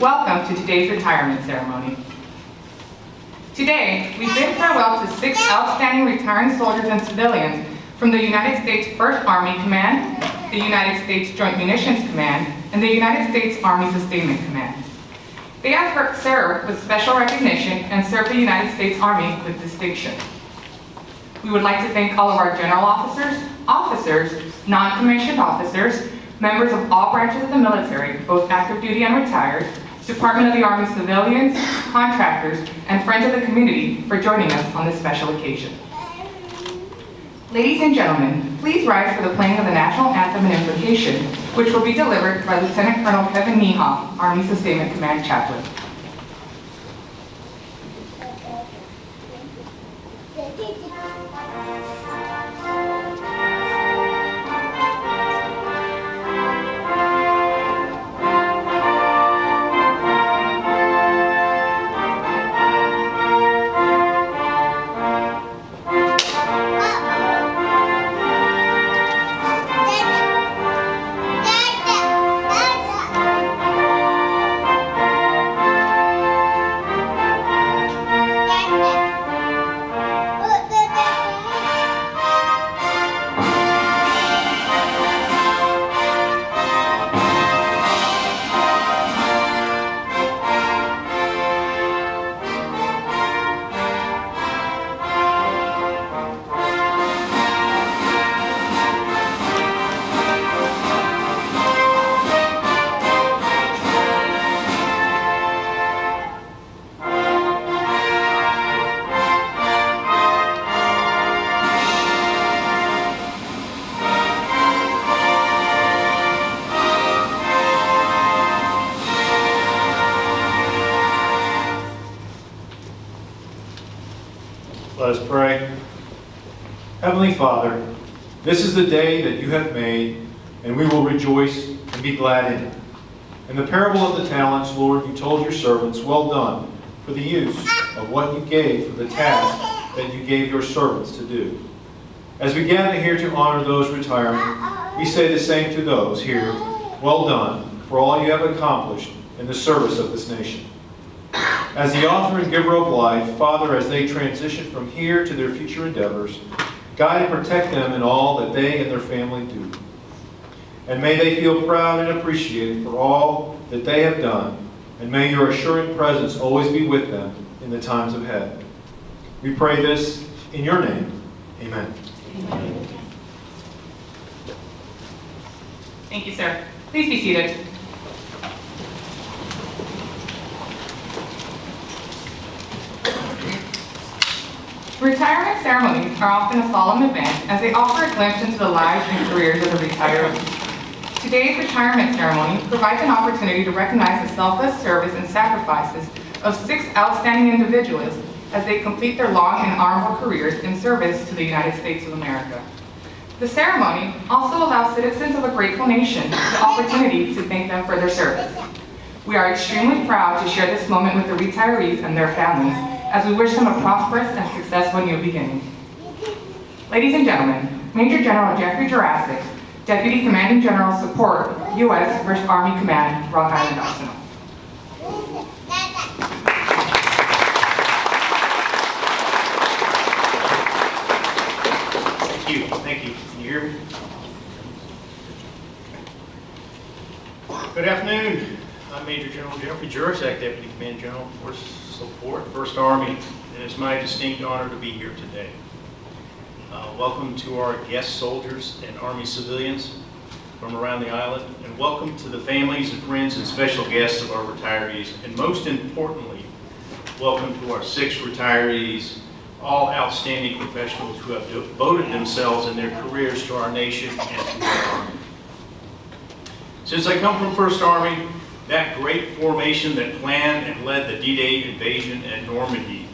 Welcome to today's retirement ceremony. Today, we bid farewell to 6 outstanding retiring soldiers and civilians from the United States 1st Army Command, the United States Joint Munitions Command, and the United States Army Sustainment Command. They have served with special recognition and served the United States Army with distinction. We would like to thank all of our general officers, non-commissioned officers, members of all branches of the military, both active duty and retired, Department of the Army civilians, contractors, and friends of the community for joining us on this special occasion. Ladies and gentlemen, please rise for the playing of the national anthem and invocation, which will be delivered by Lieutenant Colonel Kevin Niehoff, Army Sustainment Command Chaplain. Let us pray. Heavenly Father, this is the day that you have made, and we will rejoice and be glad in it. In the parable of the talents, Lord, you told your servants, well done, for the use of what you gave for the task that you gave your servants to do. As we gather here to honor those retiring, we say the same to those here, well done, for all you have accomplished in the service of this nation. As the author and giver of life, Father, as they transition from here to their future endeavors, guide and protect them in all that they and their family do. And may they feel proud and appreciated for all that they have done, and may your assuring presence always be with them in the times ahead. We pray this in your name. Amen. Amen. Thank you, sir. Please be seated. Retirement ceremonies are often a solemn event as they offer a glimpse into the lives and careers of the retirees. Today's retirement ceremony provides an opportunity to recognize the selfless service and sacrifices of 6 outstanding individuals as they complete their long and honorable careers in service to the United States of America. The ceremony also allows citizens of a grateful nation the opportunity to thank them for their service. We are extremely proud to share this moment with the retirees and their families as we wish them a prosperous and successful new beginning. Ladies and gentlemen, Major General Jeffrey Jurassic, Deputy Commanding General Support, U.S. 1st Army Command, Rock Island Arsenal. Thank you. Can you hear me? Good afternoon. I'm Major General Jeffrey Jurassic, Deputy Command General, Force Support, 1st Army, and it's my distinct honor to be here today. Welcome to our guest soldiers and Army civilians from around the island, and welcome to the families and friends and special guests of our retirees, and most importantly, welcome to our 6 retirees, all outstanding professionals who have devoted themselves in their careers to our nation and to our Army. Since I come from 1st Army, that great formation that planned and led the D-Day invasion at Normandy,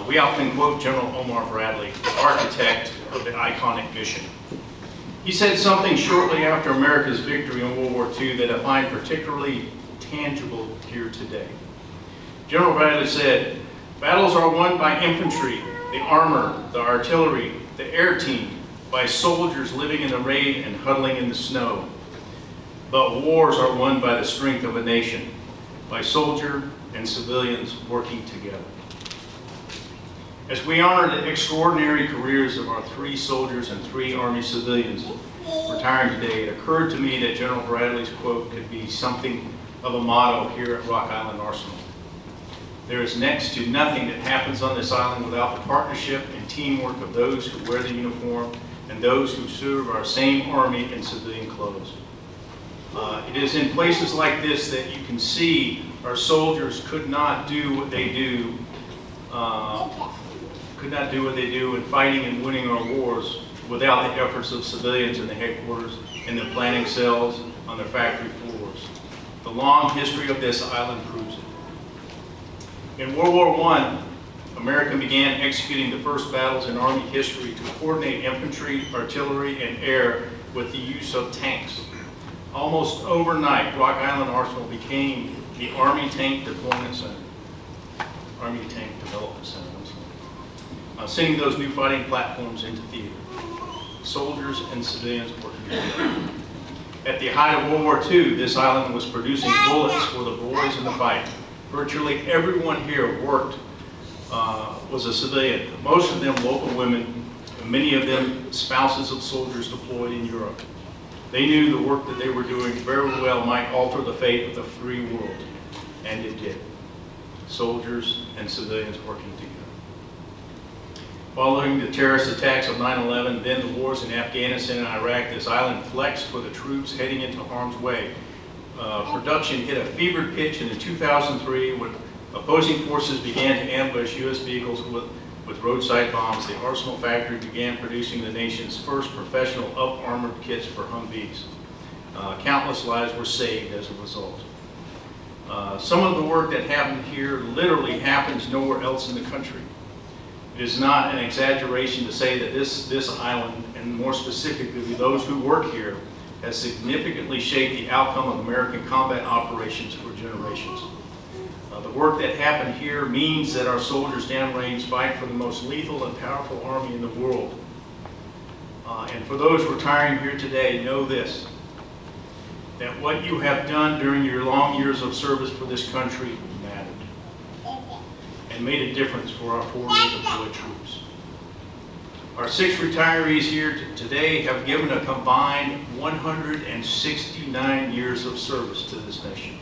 we often quote General Omar Bradley, the architect of the iconic mission. He said something shortly after America's victory in World War II that I find particularly tangible here today. General Bradley said, "Battles are won by infantry, the armor, the artillery, the air team, by soldiers living in the rain and huddling in the snow. But wars are won by the strength of a nation. by soldier and civilians working together. As we honor the extraordinary careers of our 3 soldiers and 3 Army civilians retiring today, it occurred to me that General Bradley's quote could be something of a motto here at Rock Island Arsenal. There is next to nothing that happens on this island without the partnership and teamwork of those who wear the uniform and those who serve our same Army in civilian clothes. It is in places like this that you can see our soldiers could not do what they do in fighting and winning our wars without the efforts of civilians in the headquarters, in the planning cells, on the factory floors. The long history of this island proves it. In World War I, America began executing the first battles in Army history to coordinate infantry, artillery, and air with the use of tanks. Almost overnight, Rock Island Arsenal became the Army Tank Deployment Center. Army Tank Development Center, sending those new fighting platforms into theater. Soldiers and civilians working together. At the height of World War II, this island was producing bullets for the boys in the fight. Virtually everyone here was a civilian, most of them local women, and many of them spouses of soldiers deployed in Europe. They knew the work that they were doing very well might alter the fate of the free world, and it did. Soldiers and civilians working together. Following the terrorist attacks of 9/11, then the wars in Afghanistan and Iraq, this island flexed for the troops heading into harm's way. Production hit a fevered pitch in 2003 when opposing forces began to ambush U.S. vehicles with roadside bombs. The Arsenal factory began producing the nation's first professional up-armored kits for Humvees. Countless lives were saved as a result. Some of the work that happened here literally happens nowhere else in the country. It is not an exaggeration to say that this island, and more specifically those who work here, has significantly shaped the outcome of American combat operations for generations. The work that happened here means that our soldiers downrange fight for the most lethal and powerful army in the world. And for those retiring here today, know this, that what you have done during your long years of service for this country mattered and made a difference for our forwardly deployed troops. Our 6 retirees here today have given a combined 169 years of service to this nation.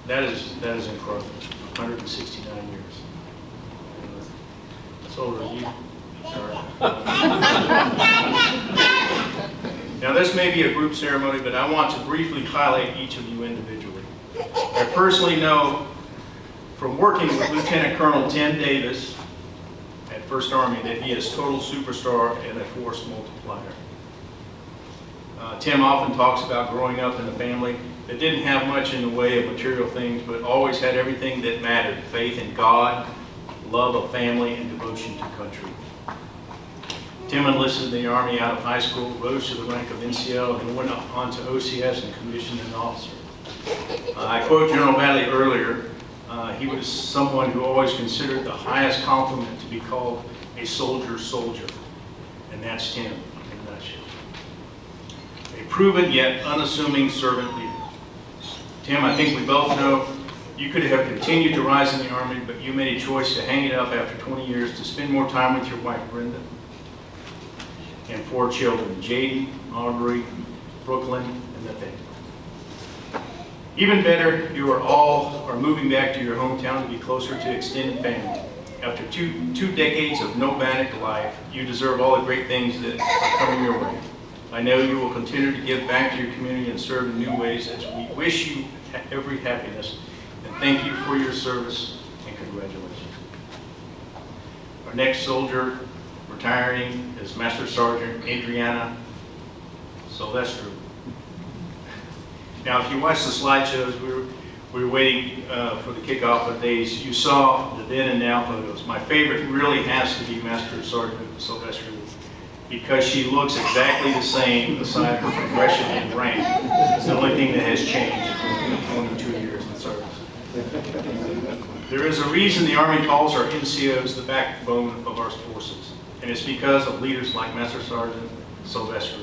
That is incredible. 169 years. That's older than you. Sorry. Now this may be a group ceremony, but I want to briefly highlight each of you individually. I personally know from working with Lieutenant Colonel Tim Davis at 1st Army that he is total superstar and a force multiplier. Tim often talks about growing up in a family that didn't have much in the way of material things, but always had everything that mattered: faith in God, love of family, and devotion to country. Tim enlisted in the Army out of high school, rose to the rank of NCO, and then went on to OCS and commissioned an officer. I quote General Bradley earlier. He was someone who always considered the highest compliment to be called a soldier's soldier, and that's Tim in a nutshell. A proven yet unassuming servant leader. Tim, I think we both know you could have continued to rise in the Army, but you made a choice to hang it up after 20 years to spend more time with your wife, Brenda, and 4 children, Jaden, Aubrey, Brooklyn, and Nathaniel. Even better, you are moving back to your hometown to be closer to extended family. After two decades of nomadic life, you deserve all the great things that are coming your way. I know you will continue to give back to your community and serve in new ways, as we wish you every happiness. And thank you for your service, and congratulations. Our next soldier retiring is Master Sergeant Adriana Silvestru. Now, if you watch the slideshows, we were waiting for the kickoff of days. You saw the then and now photos. My favorite really has to be Master Sergeant Silvestru, because she looks exactly the same aside from progression in rank. It's the only thing that has changed in 22 years in service. There is a reason the Army calls our NCOs the backbone of our forces, and it's because of leaders like Master Sergeant Silvestru.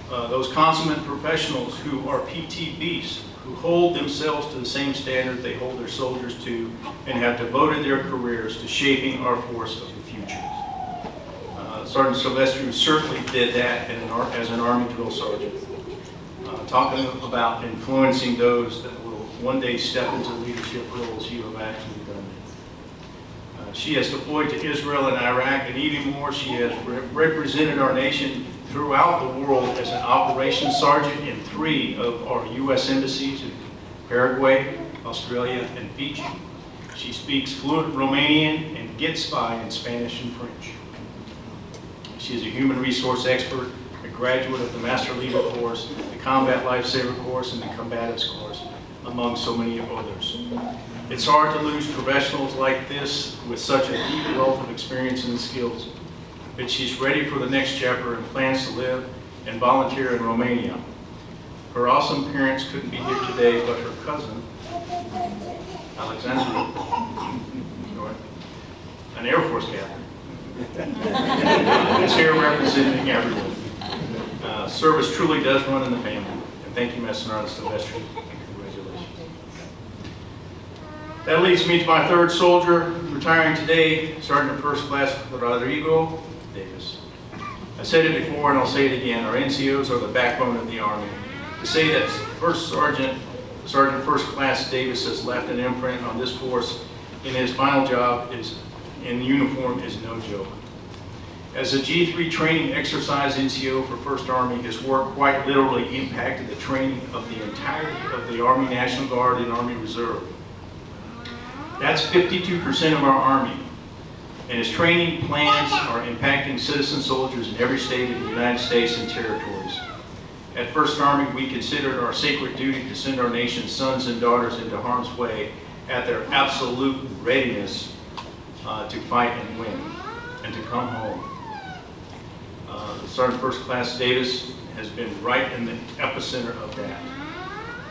Those consummate professionals who are PT beasts, who hold themselves to the same standard they hold their soldiers to and have devoted their careers to shaping our force of the future. Sergeant Silvestru certainly did that as an Army drill sergeant, talking about influencing those that will one day step into leadership roles. You have actually done it. She has deployed to Israel and Iraq, and even more, she has represented our nation throughout the world as an operations sergeant in 3 of our U.S. embassies in Paraguay, Australia, and Fiji. She speaks fluent Romanian and gets by in Spanish and French. She is a human resource expert, a graduate of the Master Leader course, the Combat Lifesaver course, and the Combatives course, among so many others. It's hard to lose professionals like this with such a deep wealth of experience and skills, but she's ready for the next chapter and plans to live and volunteer in Romania. Her awesome parents couldn't be here today, but her cousin, Alexandra, an Air Force captain, is here representing everyone. Service truly does run in the family. And thank you, Master Sergeant Silvestru. Congratulations. That leads me to my 3rd soldier, retiring today, Sergeant First Class Rodrigo Davis. I said it before and I'll say it again. Our NCOs are the backbone of the Army. To say that Sergeant First Class Davis has left an imprint on this force in his final job in uniform is no joke. As a G3 training exercise NCO for 1st Army, his work quite literally impacted the training of the entirety of the Army National Guard and Army Reserve. That's 52% of our Army, and his training plans are impacting citizen soldiers in every state of the United States and territories. At 1st Army, we consider it our sacred duty to send our nation's sons and daughters into harm's way at their absolute readiness to fight and win, and to come home. Sergeant First Class Davis has been right in the epicenter of that.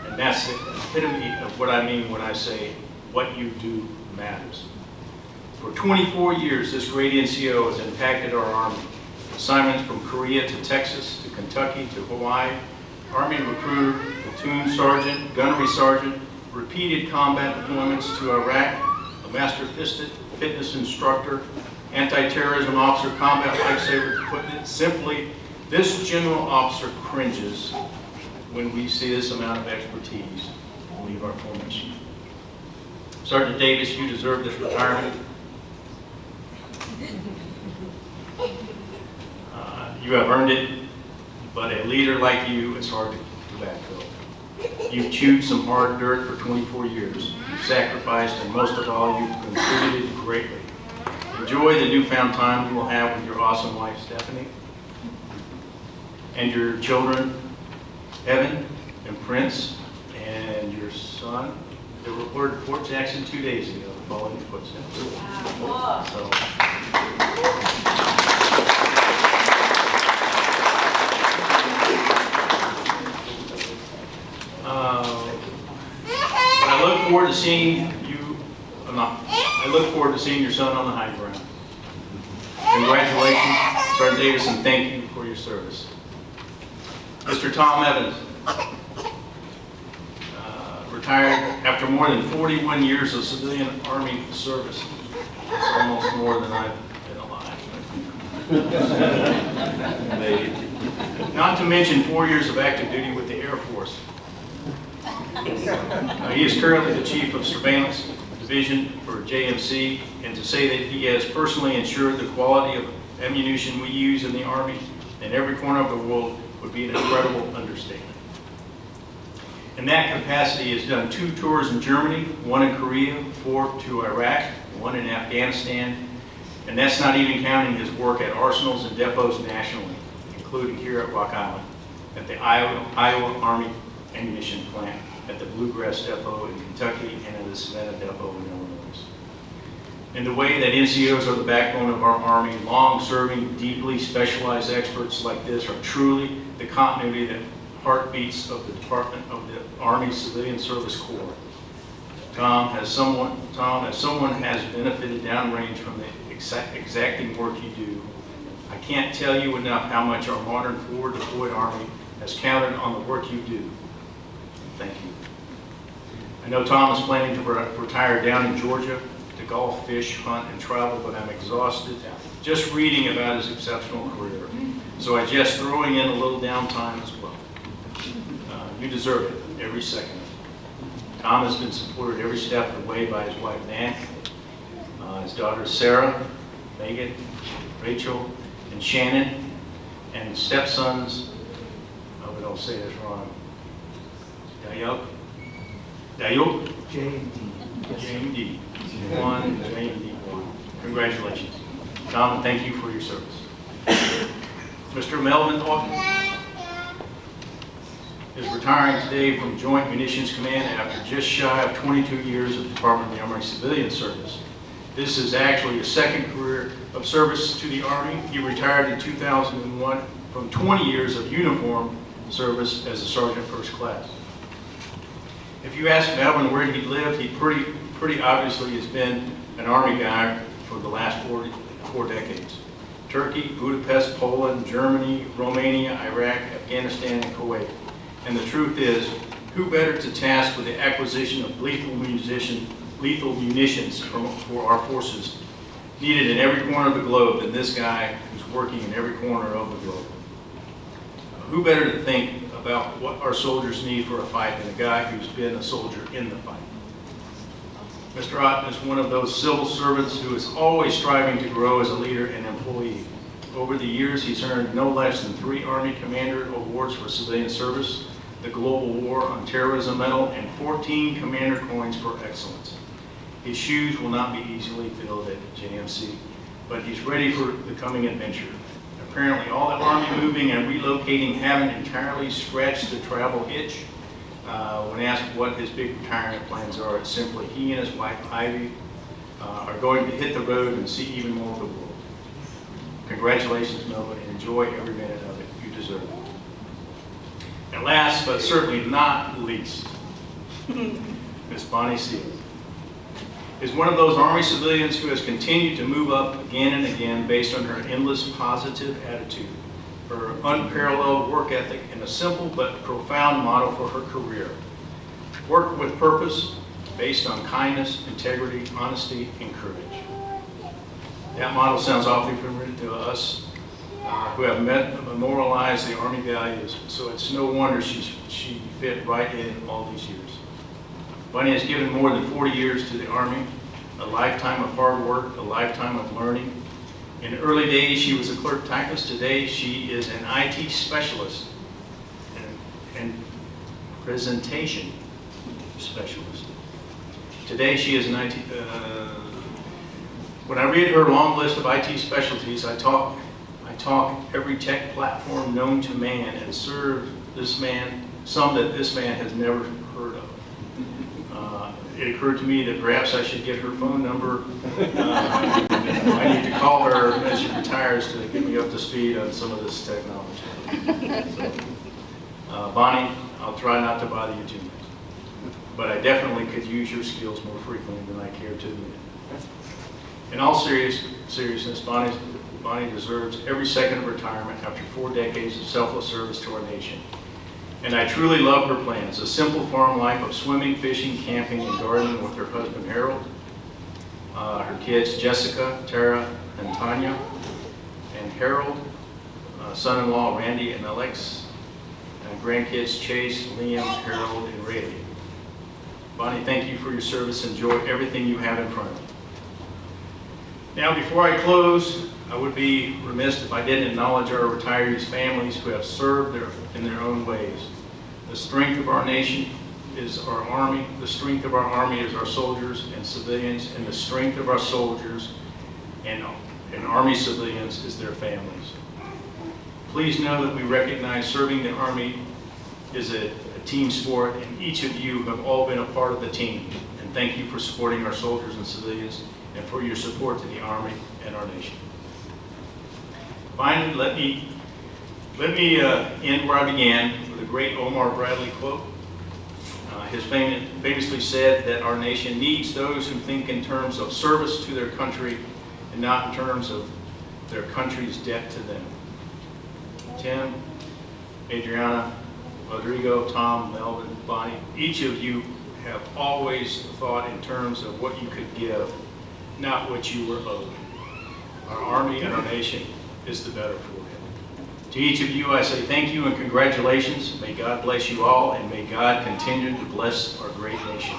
And that's the epitome of what I mean when I say what you do matters. For 24 years, this great NCO has impacted our Army. Assignments from Korea to Texas to Kentucky to Hawaii, Army recruiter, platoon sergeant, gunnery sergeant, repeated combat deployments to Iraq, a master fitness instructor, anti-terrorism officer, combat lifesaver. To put it simply, this general officer cringes when we see this amount of expertise leave our formation. Sergeant Davis, you deserve this retirement. You have earned it, but a leader like you is hard to backfill. You've chewed some hard dirt for 24 years. You've sacrificed, and most of all, you've contributed greatly. Enjoy the newfound time you will have with your awesome wife, Stephanie, and your children, Evan and Prince, and your son. They reported to Fort Jackson 2 days ago, following your footsteps. Wow. So, but I look forward to seeing you. I look forward to seeing your son on the high ground. Congratulations, Sergeant Davis, and thank you for your service. Mr. Tom Evans, retired after more than 41 years of civilian Army service. That's almost more than I've been alive. Not to mention 4 years of active duty with the Air Force. He is currently the Chief of Surveillance Division for JMC, and to say that he has personally ensured the quality of ammunition we use in the Army in every corner of the world would be an incredible understatement. In that capacity, he has done 2 tours in Germany, 1 in Korea, 4 to Iraq, 1 in Afghanistan, and that's not even counting his work at arsenals and depots nationally, including here at Rock Island, at the Iowa Army Ammunition Plant, at the Bluegrass Depot in Kentucky, and at the Savannah Depot in Illinois. In the way that NCOs are the backbone of our Army, long-serving, deeply specialized experts like this are truly the continuity that heartbeats of the Department of the Army Civilian Service Corps. Tom, as someone has benefited downrange from the exacting work you do, I can't tell you enough how much our modern forward deployed Army has counted on the work you do. Thank you. I know Tom is planning to retire down in Georgia to golf, fish, hunt, and travel, but I'm exhausted just reading about his exceptional career. So I suggest throwing in a little downtime as well. You deserve it, every second. Tom has been supported every step of the way by his wife, Nan, his daughters, Sarah, Megan, Rachel, and Shannon, and stepsons, I hope I don't say this wrong, Dayuk, JMD, one, JMD, one. Congratulations. Tom, and thank you for your service. Mr. Melvin Outen is retiring today from Joint Munitions Command after just shy of 22 years of Department of the Army civilian service. This is actually his second career of service to the Army. He retired in 2001 from 20 years of uniform service as a Sergeant First Class. If you ask Melvin where he lived, he pretty obviously has been an Army guy for the last four decades. Turkey, Budapest, Poland, Germany, Romania, Iraq, Afghanistan, and Kuwait. And the truth is, who better to task with the acquisition of lethal munitions for our forces needed in every corner of the globe than this guy who's working in every corner of the globe? Who better to think about what our soldiers need for a fight than a guy who's been a soldier in the fight? Mr. Otten is one of those civil servants who is always striving to grow as a leader and employee. Over the years, he's earned no less than 3 Army Commander Awards for civilian service, the Global War on Terrorism Medal, and 14 Commander Coins for excellence. His shoes will not be easily filled at JMC, but he's ready for the coming adventure. Apparently, all the Army moving and relocating haven't entirely scratched the travel itch. When asked what his big retirement plans are, it's simply he and his wife, Ivy, are going to hit the road and see even more of the world. Congratulations, Melvin, and enjoy every minute of it. You deserve it. And last, but certainly not least, Miss Bonnie Seals is one of those Army civilians who has continued to move up again and again based on her endless positive attitude, her unparalleled work ethic, and a simple but profound motto for her career. Work with purpose, based on kindness, integrity, honesty, and courage. That motto sounds awfully familiar to us who have memorialized the Army values, so it's no wonder she fit right in all these years. Bunny has given more than 40 years to the Army, a lifetime of hard work, a lifetime of learning. In the early days, she was a clerk typist. Today, she is an IT specialist and presentation specialist. Today, she is an IT. When I read her long list of IT specialties, I talk every tech platform known to man and serve this man, some that this man has never heard of. It occurred to me that perhaps I should get her phone number. I need to call her as she retires to get me up to speed on some of this technology. So, Bonnie, I'll try not to bother you too much, but I definitely could use your skills more frequently than I care to admit. In all seriousness, Bonnie deserves every second of retirement after 4 decades of selfless service to our nation. And I truly love her plans, a simple farm life of swimming, fishing, camping, and gardening with her husband, Harold, her kids, Jessica, Tara, and Tanya, and Harold, son-in-law, Randy and Alex, and grandkids, Chase, Liam, Harold, and Ray. Bonnie, thank you for your service. Enjoy everything you have in front of you. Now, before I close, I would be remiss if I didn't acknowledge our retirees' families who have served in their own ways. The strength of our nation is our Army. The strength of our Army is our soldiers and civilians, and the strength of our soldiers and Army civilians is their families. Please know that we recognize serving the Army is a team sport, and each of you have all been a part of the team. And thank you for supporting our soldiers and civilians and for your support to the Army and our nation. Finally, let me end where I began with a great Omar Bradley quote. His famously said that our nation needs those who think in terms of service to their country and not in terms of their country's debt to them. Tim, Adriana, Rodrigo, Tom, Melvin, Bonnie, each of you have always thought in terms of what you could give, not what you were owed. Our Army and our nation is the better for it. To each of you, I say thank you and congratulations. May God bless you all, and may God continue to bless our great nation.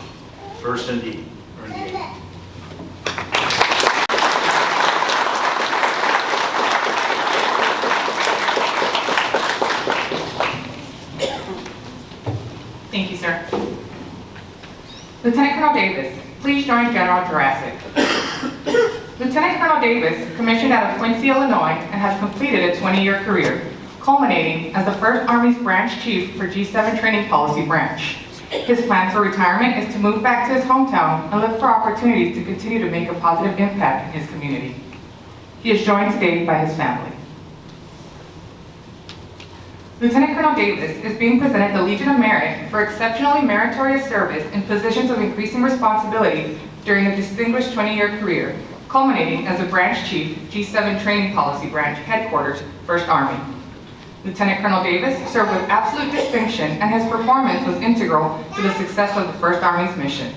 First indeed, or indeed. Thank you, sir. Lieutenant Colonel Davis, please join General Jurassic. Lieutenant Colonel Davis commissioned out of Quincy, Illinois, and has completed a 20-year career, culminating as the 1st Army's branch chief for G7 Training Policy Branch. His plan for retirement is to move back to his hometown and look for opportunities to continue to make a positive impact in his community. He is joined today by his family. Lieutenant Colonel Davis is being presented the Legion of Merit for exceptionally meritorious service in positions of increasing responsibility during a distinguished 20-year career, culminating as a branch chief, G7 Training Policy Branch, Headquarters, 1st Army. Lieutenant Colonel Davis served with absolute distinction, and his performance was integral to the success of the 1st Army's mission.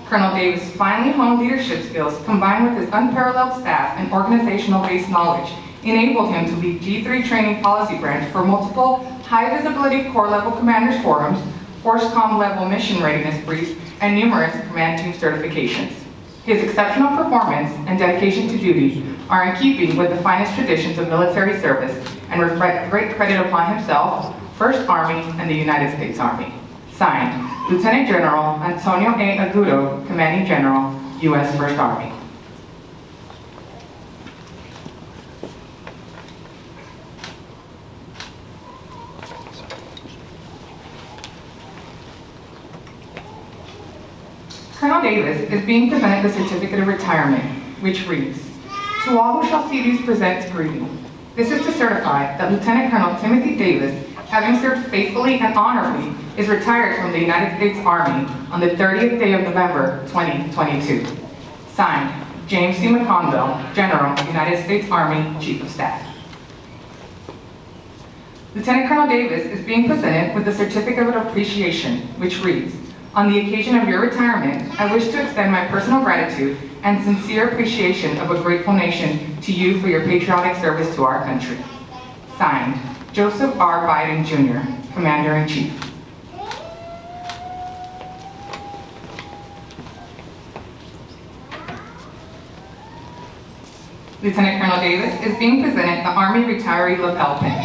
Colonel Davis' finely honed leadership skills, combined with his unparalleled staff and organizational-based knowledge, enabled him to lead G3 Training Policy Branch for multiple high-visibility Corps-level commanders' forums, Force-Com-level mission readiness briefs, and numerous command team certifications. His exceptional performance and dedication to duty are in keeping with the finest traditions of military service and reflect great credit upon himself, 1st Army, and the United States Army. Signed, Lieutenant General Antonio A. Agudo, Commanding General, U.S. 1st Army. Colonel Davis is being presented the Certificate of Retirement, which reads, "To all who shall see these presents greeting. This is to certify that Lieutenant Colonel Timothy Davis, having served faithfully and honorably, is retired from the United States Army on the 30th day of November, 2022. Signed, James C. McConville, General, United States Army, Chief of Staff." Lieutenant Colonel Davis is being presented with the Certificate of Appreciation, which reads, "On the occasion of your retirement, I wish to extend my personal gratitude and sincere appreciation of a grateful nation to you for your patriotic service to our country." Signed, Joseph R. Biden, Jr., Commander-in-Chief. Lieutenant Colonel Davis is being presented the Army Retiree Lapel Pin.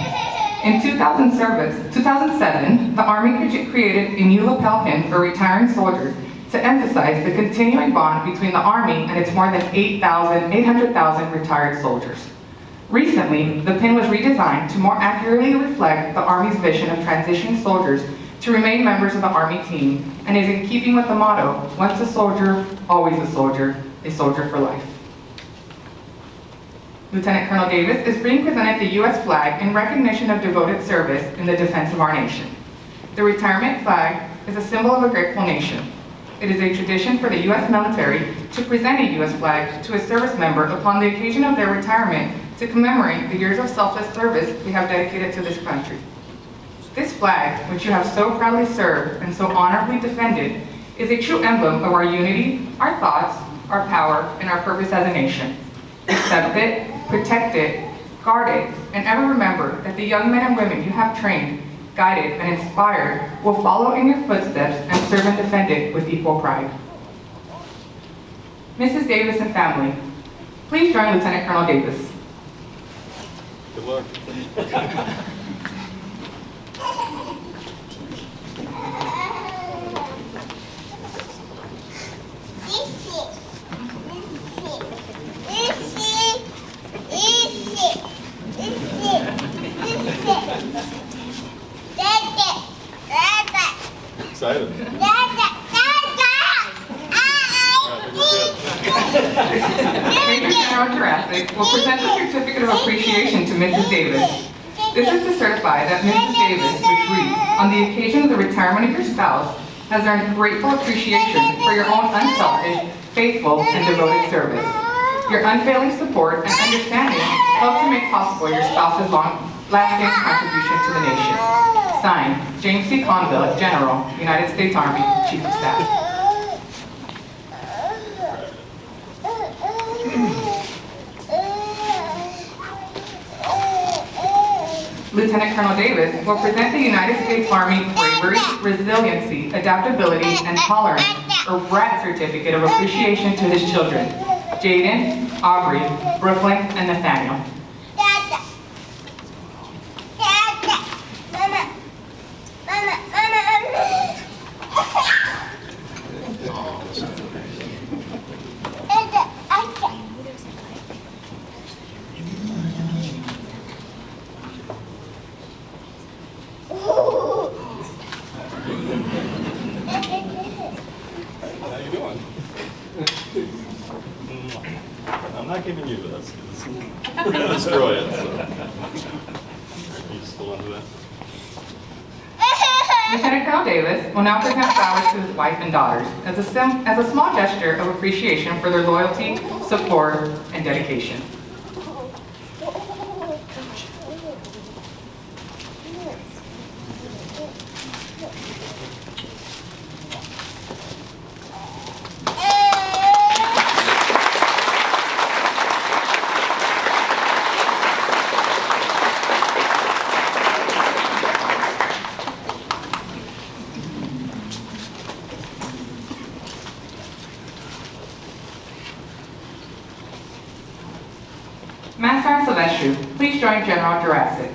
In 2007, the Army created a new lapel pin for retiring soldiers to emphasize the continuing bond between the Army and its more than 800,000 retired soldiers. Recently, the pin was redesigned to more accurately reflect the Army's vision of transitioning soldiers to remain members of the Army team, and is in keeping with the motto, "Once a soldier, always a soldier for life." Lieutenant Colonel Davis is being presented the U.S. flag in recognition of devoted service in the defense of our nation. The retirement flag is a symbol of a grateful nation. It is a tradition for the U.S. military to present a U.S. flag to a service member upon the occasion of their retirement to commemorate the years of selfless service we have dedicated to this country. This flag, which you have so proudly served and so honorably defended, is a true emblem of our unity, our thoughts, our power, and our purpose as a nation. Accept it, protect it, guard it, and ever remember that the young men and women you have trained, guided, and inspired will follow in your footsteps and serve and defend it with equal pride. Mrs. Davis and family, please join Lieutenant Colonel Davis. Good luck. Excited. Major General Jurassic will present the Certificate of Appreciation to Mrs. Davis. This is to certify that Mrs. Davis, which reads, "On the occasion of the retirement of your spouse, has earned grateful appreciation for your own unselfish, faithful, and devoted service. Your unfailing support and understanding helped to make possible your spouse's lasting contribution to the nation. Signed, James C. Conville, General, United States Army, Chief of Staff. Lieutenant Colonel Davis will present the United States Army Bravery, Resiliency, Adaptability, and Tolerance, or BRAT Certificate of Appreciation to his children, Jaden, Aubrey, Brooklyn, and Nathaniel. How you doing? I'm not giving you this. We're gonna destroy it. So. Are you still under that? Lieutenant Colonel Davis will now present flowers to his wife and daughters as a small gesture of appreciation for their loyalty, support, and dedication. Master Silvestru, please join General Jurassic.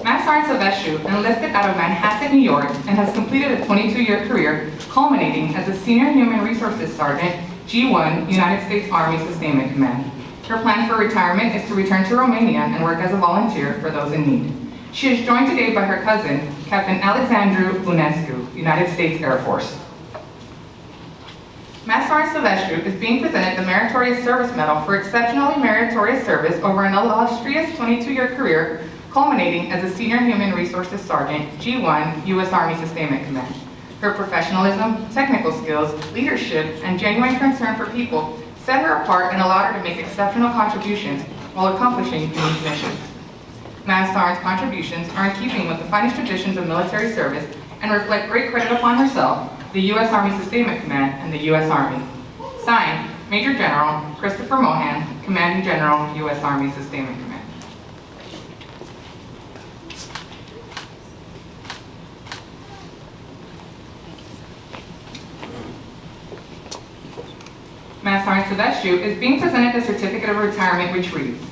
Master Silvestru enlisted out of Manhasset, New York, and has completed a 22-year career culminating as a Senior Human Resources Sergeant, G1, United States Army Sustainment Command. Her plan for retirement is to return to Romania and work as a volunteer for those in need. She is joined today by her cousin, Captain Alexandru Bunescu, United States Air Force. Master Silvestru is being presented the Meritorious Service Medal for exceptionally meritorious service over an illustrious 22-year career, culminating as a Senior Human Resources Sergeant, G1, U.S. Army Sustainment Command. Her professionalism, technical skills, leadership, and genuine concern for people set her apart and allowed her to make exceptional contributions while accomplishing unique missions. Master's contributions are in keeping with the finest traditions of military service and reflect great credit upon herself, the U.S. Army Sustainment Command, and the U.S. Army. Signed, Major General Christopher Mohan, Commanding General, U.S. Army Sustainment Command. Master Silvestru is being presented the Certificate of Retirement, which reads,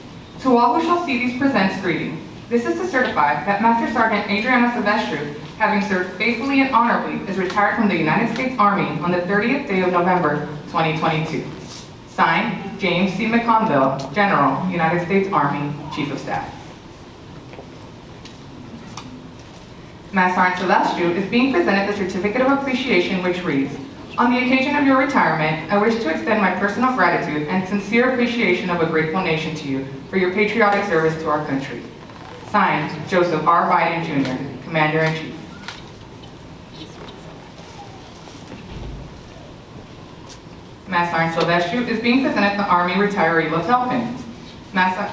"To all who shall see these presents greeting. This is to certify that Master Sergeant Adriana Silvestru, having served faithfully and honorably, is retired from the United States Army on the 30th day of November, 2022. Signed, James C. McConville, General, United States Army, Chief of Staff." Master Silvestru is being presented the Certificate of Appreciation, which reads, "On the occasion of your retirement, I wish to extend my personal gratitude and sincere appreciation of a grateful nation to you for your patriotic service to our country." Signed, Joseph R. Biden, Jr., Commander-in-Chief. Master Silvestru is being presented the Army Retiree Lapel Pin. Master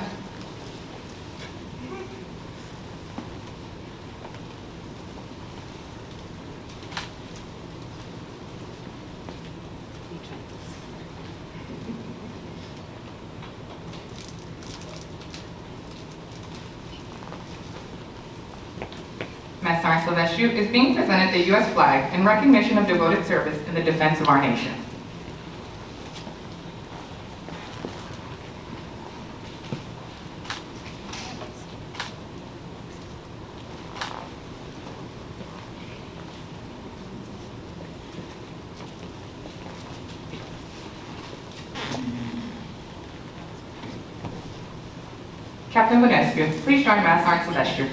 Silvestru is being presented the U.S. flag in recognition of devoted service in the defense of our nation. Captain Bunescu, please join Master Silvestru.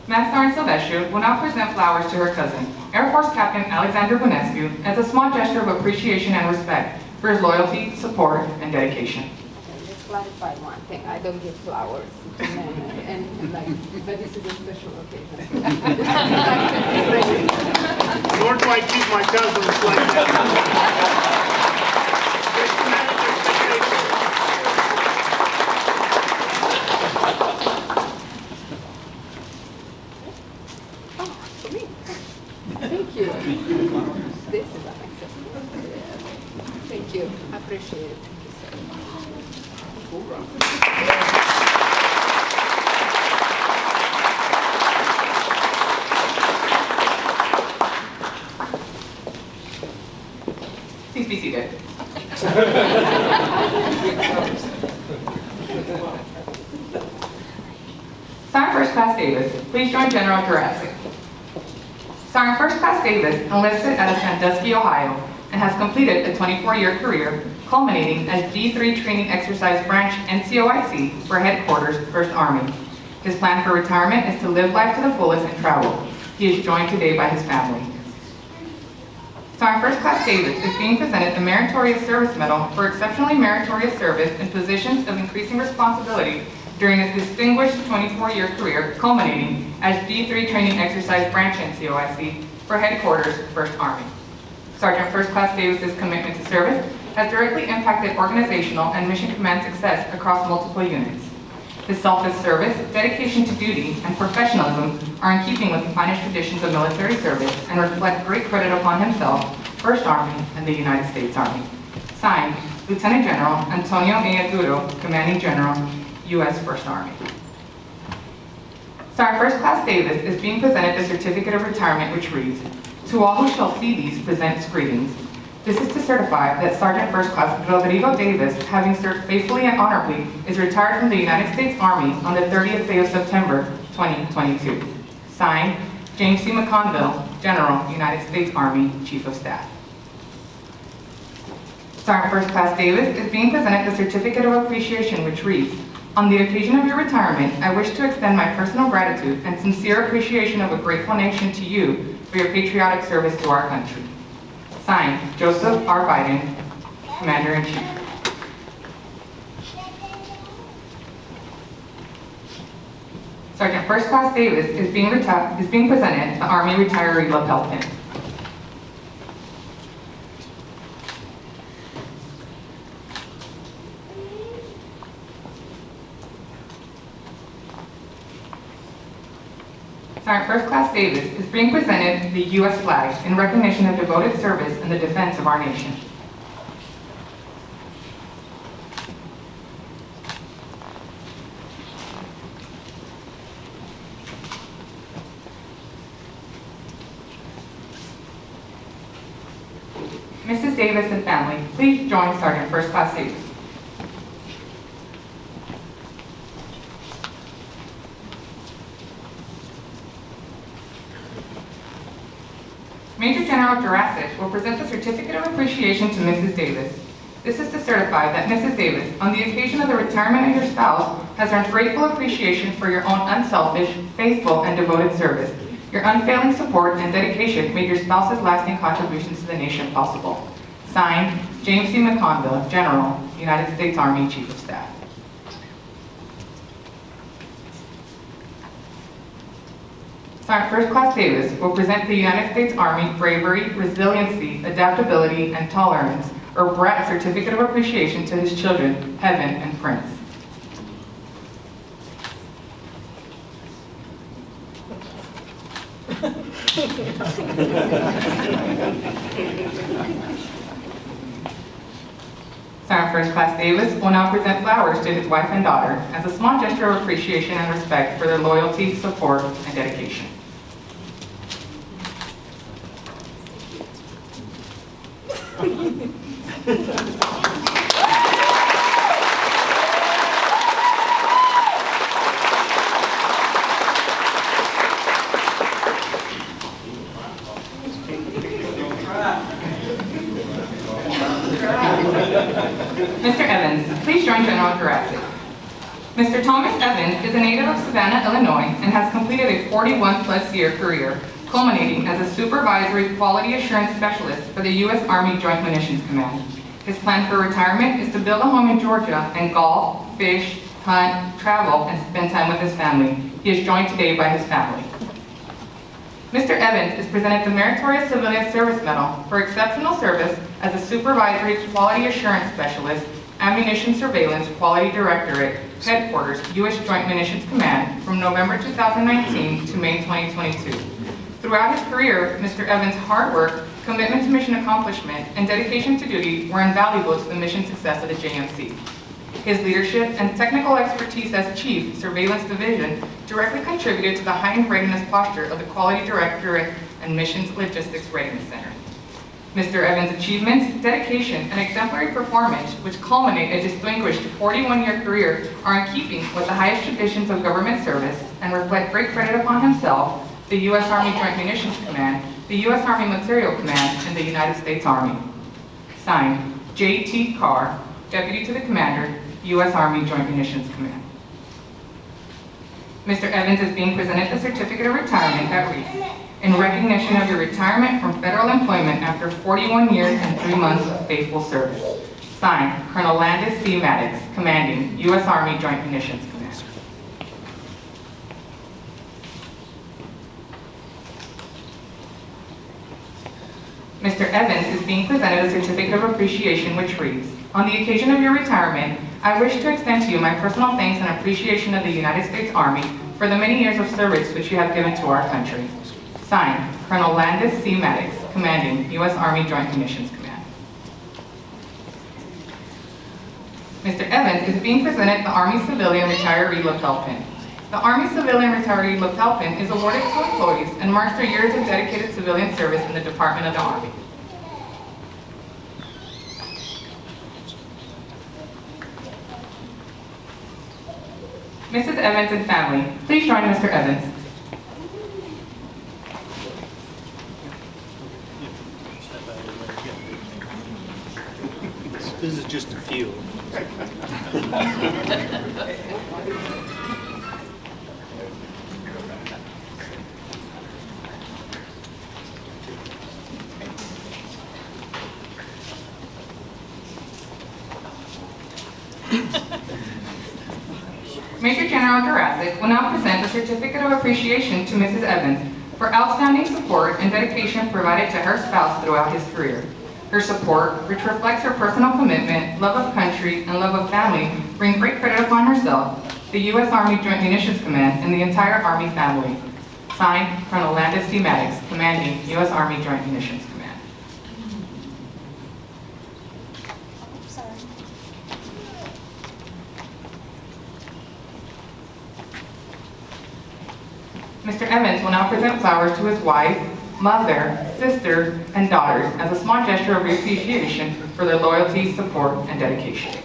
Master Silvestru will now present flowers to her cousin, Air Force Captain Alexander Bunescu, as a small gesture of appreciation and respect for his loyalty, support, and dedication. Just clarify one thing. I don't give flowers to men, and like, but this is a special occasion. Nor do I choose my cousins like that. Thank you. This is unacceptable. Thank you. I appreciate it. Thank you so much. Please be seated. Sergeant First Class Davis, please join General Jurassic. Sergeant First Class Davis enlisted out of Sandusky, Ohio, and has completed a 24-year career culminating as D3 Training Exercise Branch NCOIC for Headquarters, 1st Army. His plan for retirement is to live life to the fullest and travel. He is joined today by his family. Sergeant First Class Davis is being presented the Meritorious Service Medal for exceptionally meritorious service in positions of increasing responsibility during his distinguished 24-year career culminating as D3 Training Exercise Branch NCOIC for Headquarters, 1st Army. Sergeant First Class Davis's commitment to service has directly impacted organizational and mission command success across multiple units. His selfless service, dedication to duty, and professionalism are in keeping with the finest traditions of military service and reflect great credit upon himself, 1st Army, and the United States Army. Signed, Lieutenant General Antonio A. Agudo, Commanding General, U.S. 1st Army. Sergeant First Class Davis is being presented the Certificate of Retirement, which reads, "To all who shall see these, presents greetings. This is to certify that Sergeant First Class Rodrigo Davis, having served faithfully and honorably, is retired from the United States Army on the 30th day of September, 2022. Signed, James C. McConville, General, United States Army, Chief of Staff." Sergeant First Class Davis is being presented the Certificate of Appreciation, which reads, "On the occasion of your retirement, I wish to extend my personal gratitude and sincere appreciation of a grateful nation to you for your patriotic service to our country." Signed, Joseph R. Biden, Commander-in-Chief. Sergeant First Class Davis is being presented the Army Retiree Lapel Pin. Sergeant First Class Davis is being presented the U.S. flag in recognition of devoted service in the defense of our nation. Mrs. Davis and family, please join Sergeant First Class Davis. Major General Jurassic will present the Certificate of Appreciation to Mrs. Davis. This is to certify that Mrs. Davis, on the occasion of the retirement of your spouse, has earned grateful appreciation for your own unselfish, faithful, and devoted service. Your unfailing support and dedication made your spouse's lasting contributions to the nation possible. Signed, James C. McConville, General, United States Army, Chief of Staff. Sergeant First Class Davis will present the United States Army Bravery, Resiliency, Adaptability, and Tolerance, or BRAT Certificate of Appreciation to his children, Heaven and Prince. Sergeant First Class Davis will now present flowers to his wife and daughter as a small gesture of appreciation and respect for their loyalty, support, and dedication. Mr. Evans, please join General Jurassic. Mr. Thomas Evans is a native of Savannah, Illinois, and has completed a 41-plus year career, culminating as a Supervisory Quality Assurance Specialist for the U.S. Army Joint Munitions Command. His plan for retirement is to build a home in Georgia and golf, fish, hunt, travel, and spend time with his family. He is joined today by his family. Mr. Evans is presented the Meritorious Civilian Service Medal for exceptional service as a Supervisory Quality Assurance Specialist, Ammunition Surveillance Quality Directorate, Headquarters, U.S. Joint Munitions Command from November 2019 to May 2022. Throughout his career, Mr. Evans' hard work, commitment to mission accomplishment, and dedication to duty were invaluable to the mission success of the JMC. His leadership and technical expertise as Chief, Surveillance Division, directly contributed to the heightened readiness posture of the Quality Directorate and Missions Logistics Readiness Center. Mr. Evans' achievements, dedication, and exemplary performance, which culminate a distinguished 41-year career, are in keeping with the highest traditions of government service and reflect great credit upon himself, the U.S. Army Joint Munitions Command, the U.S. Army Material Command, and the United States Army. Signed, J.T. Carr, Deputy to the Commander, U.S. Army Joint Munitions Command. Mr. Evans is being presented the Certificate of Retirement at Reed in recognition of your retirement from federal employment after 41 years and 3 months of faithful service. Signed, Colonel Landis C. Maddox, Commanding U.S. Army Joint Munitions Command. Mr. Evans is being presented a Certificate of Appreciation which reads, on the occasion of your retirement, I wish to extend to you my personal thanks and appreciation of the United States Army for the many years of service which you have given to our country. Signed, Colonel Landis C. Maddox, Commanding U.S. Army Joint Munitions Command. Mr. Evans is being presented the Army Civilian Retiree Lapel Pin. The Army Civilian Retiree Lapel Pin is awarded to employees and marks their years of dedicated civilian service in the Department of the Army. Mrs. Evans and family, please join Mr. Evans. This is just a few. Major General Jurassic will now present a Certificate of Appreciation to Mrs. Evans for outstanding support and dedication provided to her spouse throughout his career. Her support, which reflects her personal commitment, love of country, and love of family, bring great credit upon herself, the U.S. Army Joint Munitions Command, and the entire Army family. Signed, Colonel Landis C. Maddox, Commanding U.S. Army Joint Munitions Command. Mr. Evans will now present flowers to his wife, mother, sister, and daughters as a small gesture of appreciation for their loyalty, support, and dedication.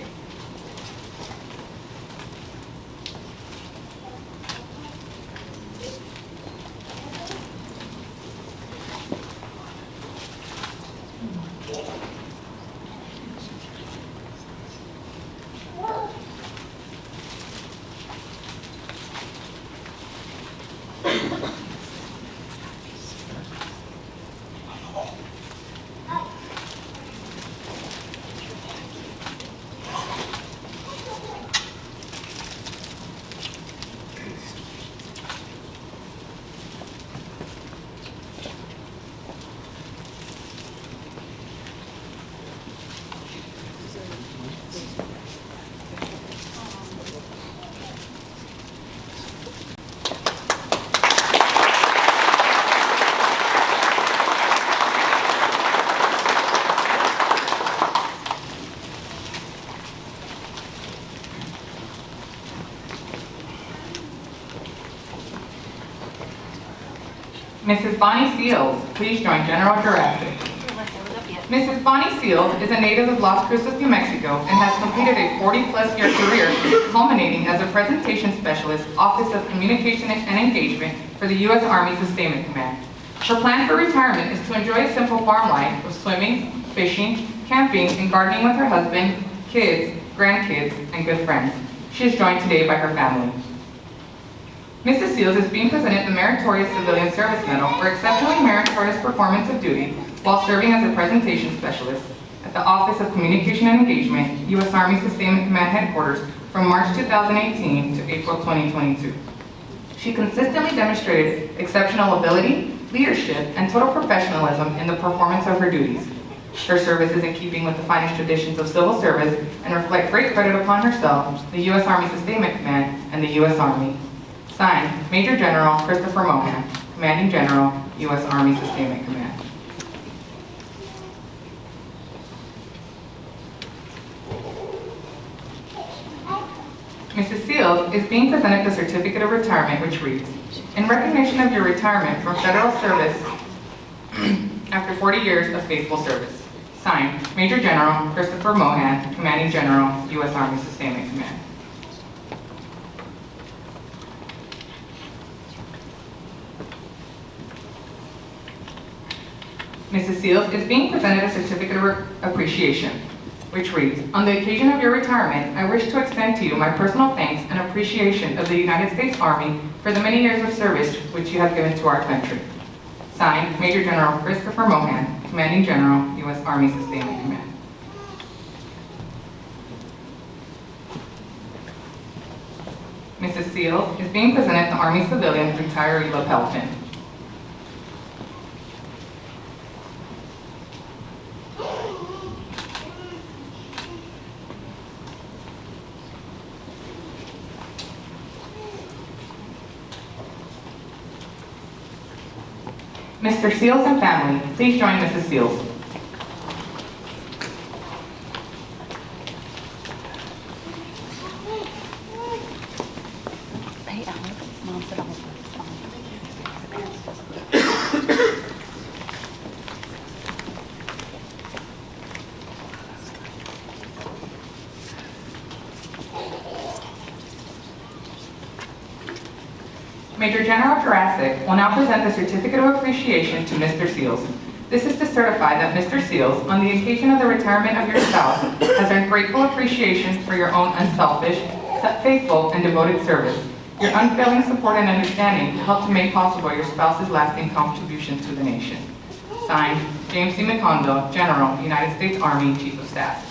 Mrs. Bonnie Seals, please join General Jurassic. Mrs. Bonnie Seals is a native of Las Cruces, New Mexico, and has completed a 40-plus year career culminating as a presentation specialist, Office of Communication and Engagement for the U.S. Army Sustainment Command. Her plan for retirement is to enjoy a simple farm life of swimming, fishing, camping, and gardening with her husband, kids, grandkids, and good friends. She is joined today by her family. Mrs. Seals is being presented the Meritorious Civilian Service Medal for exceptionally meritorious performance of duty while serving as a presentation specialist at the Office of Communication and Engagement, U.S. Army Sustainment Command Headquarters from March 2018 to April 2022. She consistently demonstrated exceptional ability, leadership, and total professionalism in the performance of her duties. Her service is in keeping with the finest traditions of civil service and reflect great credit upon herself, the U.S. Army Sustainment Command, and the U.S. Army. Signed, Major General Christopher Mohan, Commanding General, U.S. Army Sustainment Command. Mrs. Seals is being presented the Certificate of Retirement, which reads, in recognition of your retirement from federal service after 40 years of faithful service. Signed, Major General Christopher Mohan, Commanding General, U.S. Army Sustainment Command. Mrs. Seals is being presented a Certificate of Appreciation, which reads, on the occasion of your retirement, I wish to extend to you my personal thanks and appreciation of the United States Army for the many years of service which you have given to our country. Signed, Major General Christopher Mohan, Commanding General, U.S. Army Sustainment Command. Mrs. Seals is being presented the Army Civilian Retiree Lapel Pin. Mr. Seals and family, please join Mrs. Seals. Hey, Alex, Mom said I'll Major General Jurassic will now present the Certificate of Appreciation to Mr. Seals. This is to certify that Mr. Seals, on the occasion of the retirement of your spouse, has earned grateful appreciation for your own unselfish, faithful, and devoted service, your unfailing support and understanding to help to make possible your spouse's lasting contribution to the nation. Signed, James C. McConville, General, United States Army Chief of Staff.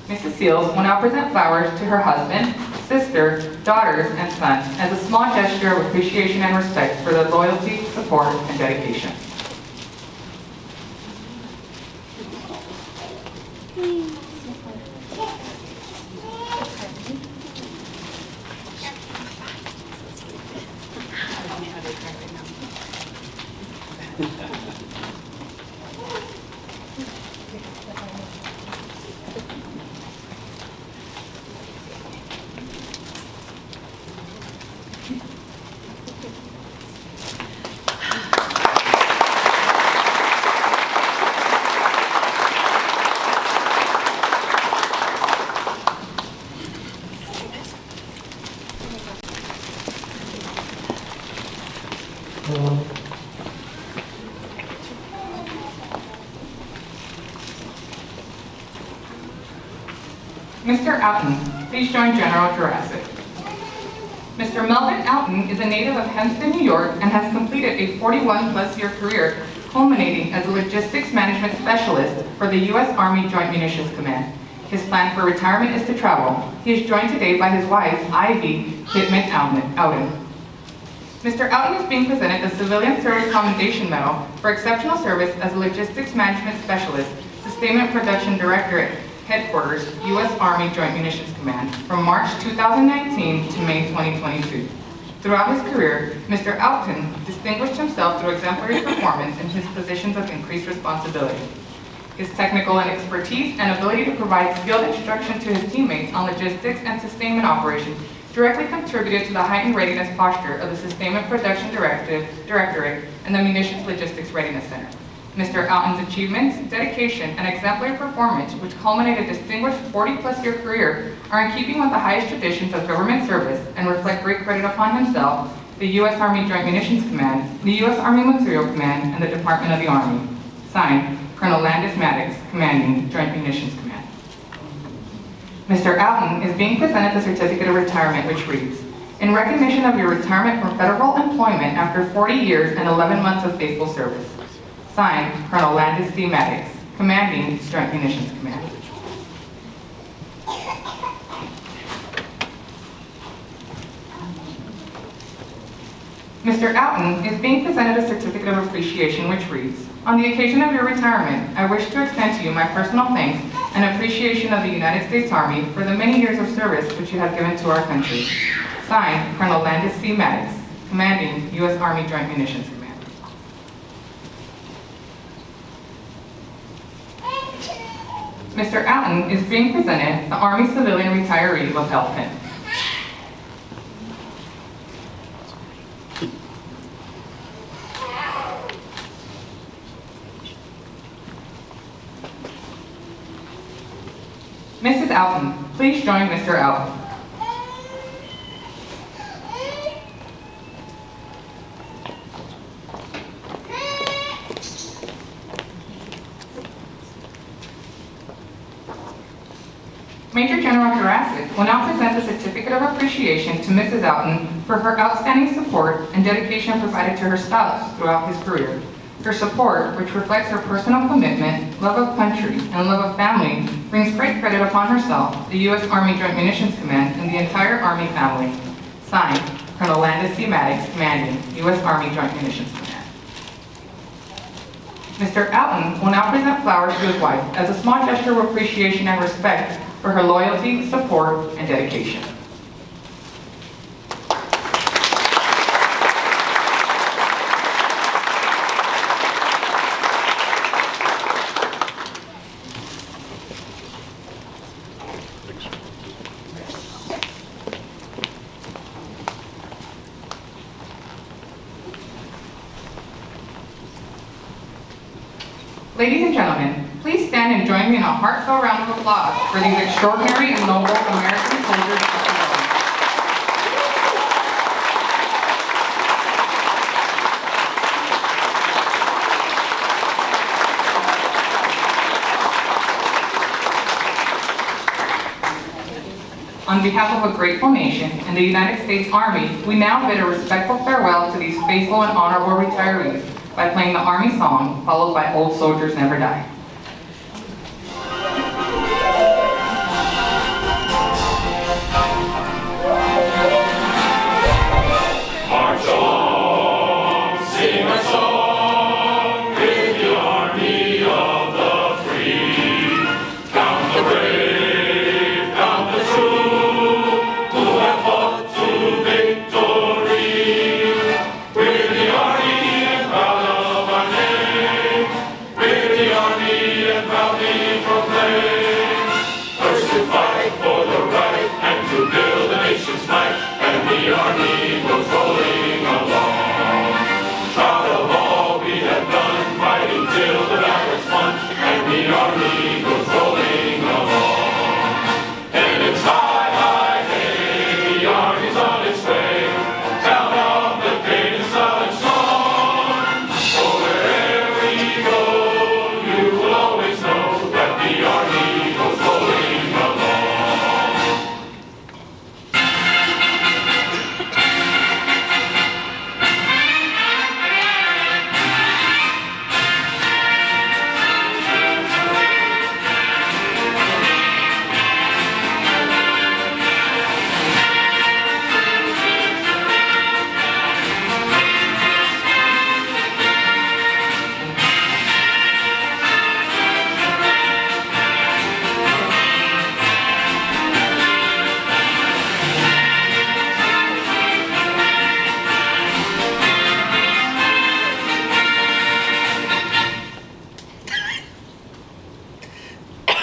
Mrs. Seals will now present flowers to her husband, sister, daughters, and son as a small gesture of appreciation and respect for their loyalty, support, and dedication. Mr. Outen, please join General Jurassic. Mr. Melvin Outen is a native of Hempstead, New York, and has completed a 41-plus-year career culminating as a logistics management specialist for the U.S. Army Joint Munitions Command. His plan for retirement is to travel. He is joined today by his wife, Ivy Pittman Outen. Mr. Outen is being presented the Civilian Service Commendation Medal for exceptional service as a logistics management specialist, Sustainment Production Directorate, Headquarters, U.S. Army Joint Munitions Command, from March 2019 to May 2022. Throughout his career, Mr. Outen distinguished himself through exemplary performance in his positions of increased responsibility. His technical and expertise and ability to provide skilled instruction to his teammates on logistics and sustainment operations directly contributed to the heightened readiness posture of the Sustainment Production Directorate and the Munitions Logistics Readiness Center. Mr. Outen's achievements, dedication, and exemplary performance, which culminate a distinguished 40-plus-year career, are in keeping with the highest traditions of government service and reflect great credit upon himself, the U.S. Army Joint Munitions Command, the U.S. Army Material Command, and the Department of the Army. Signed, Colonel Landis Maddox, Commanding Joint Munitions Command. Mr. Outen is being presented the Certificate of Retirement, which reads, in recognition of your retirement from federal employment after 40 years and 11 months of faithful service. Signed, Colonel Landis C. Maddox, Commanding Joint Munitions Command. Mr. Outen is being presented a certificate of appreciation which reads, "On the occasion of your retirement, I wish to extend to you my personal thanks and appreciation of the United States Army for the many years of service which you have given to our country." Signed, Colonel Landis C. Maddox, commanding U.S. Army Joint Munitions Command. Mr. Outen is being presented the Army Civilian Retiree lapel pin. Mrs. Outen, please join Mr. Outen. Major General Jurassic will now present the certificate of appreciation to Mrs. Outen for her outstanding support and dedication provided to her spouse throughout his career. Her support, which reflects her personal commitment, love of country, and love of family, brings great credit upon herself, the U.S. Army Joint Munitions Command, and the entire Army family. Signed, Colonel Landis C. Maddox, commanding U.S. Army Joint Munitions Command. Mr. Outen will now present flowers to his wife as a small gesture of appreciation and respect for her loyalty, support, and dedication. Ladies and gentlemen, please stand and join me in a heartfelt round of applause for these extraordinary and noble American soldiers of the world. On behalf of a grateful nation and the United States Army, we now bid a respectful farewell to these faithful and honorable retirees by playing the Army song, followed by Old Soldiers Never Die. March on, sing a song with the army of the free. Count the brave, count the true, who have fought to victory. With the army and proud of our name, with the army and proudly proclaim. First to fight for the right and to build a nation's might, and the army goes rolling along. Proud of all we have done, fighting till the battle won, and the army goes rolling along. And it's high, high, hey, the army's on its way, down off the cadence of its song. For wherever you go, you will always know that the army goes rolling along.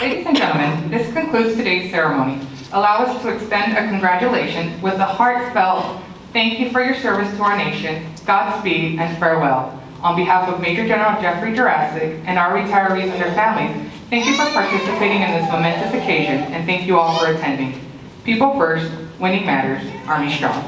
Ladies and gentlemen, this concludes today's ceremony. Allow us to extend a congratulations with a heartfelt thank you for your service to our nation, Godspeed, and farewell. On behalf of Major General Jeffrey Jurassic and our retirees and their families, thank you for participating in this momentous occasion, and thank you all for attending. People first, winning matters, Army strong.